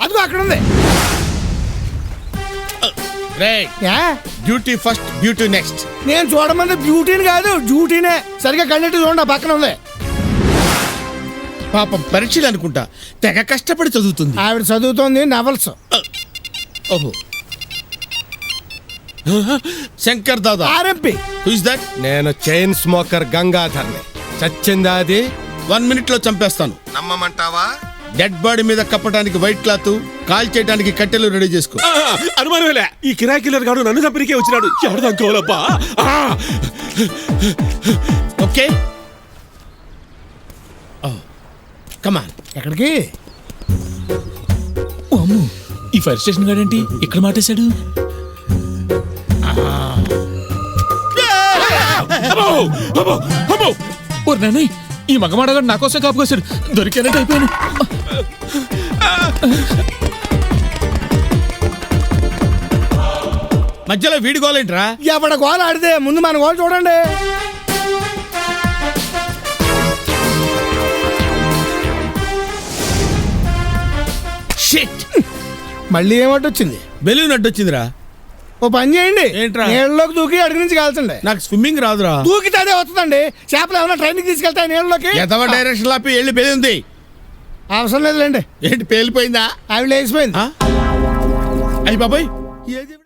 అదిగో అక్కడ ఉంది. Duty first beauty next. నేను చూడమంది బ్యూటీని కాదు డ్యూటీనే. సరిగా కళ్ళెట్టు చూడండి, పక్కన ఉంది. పాపం పరీక్షలు అనుకుంటా, తెగ కష్టపడి చదువుతుంది. ఆవిడ చదువుతోంది నవల్స్. ఓహో, Shankar Dada. RMP. Who is that? నేను చైన్ స్మోకర్ గంగాధర్ని. చచ్చిందా అది? 1 minute లో చంపేస్తాను. నమ్మమంటావా? డెడ్ బాడీ మీద కప్పడానికి వైట్ క్లాత్, కాల్ చేయడానికి కట్టెలు రెడీ చేసుకో. అనుమానమేలే, ఈ కిరాయి కిల్లర్ గాడు నన్ను చంపనికే వచ్చినాడు. ఎవరు అనుకోవాలబ్బా? ఓకే, కమాన్. ఎక్కడికి? అమ్ము, ఈ ఫైర్ స్టేషన్ గాడేంటి ఇక్కడ మాటేశాడు? ఈ మగమాడగాడు నా కోసం కాపుకొచ్చాడు. దొరికేనట్టు అయిపోయాను. మధ్యలో వీడి గోలేంట్రా? ఎవడ గోల ఆడితే ముందు మన గోల్ చూడండి. షిట్, మళ్ళీ ఏమటొచ్చింది? బెలూన్ అడ్డొచ్చిందిరా. ఓ పని చేయండి, ఏంట్రా? నీళ్ళలోకి దూకి అడుగు నుంచి కాల్చండి. నాకు స్విమ్మింగ్ రాదురా. దూకితే అదే వస్తుందండి. చేపలు ఏమైనా ట్రైన్కి తీసుకెళ్తాయి నీళ్ళలోకి? ఎదవ డైరెక్షన్ లాపి వెళ్ళి పేలింది. అవసరం లేదులేండి. ఏంటి పేలిపోయిందా? ఆవిడ లేచిపోయింది. అయ్యి బాబాయ్.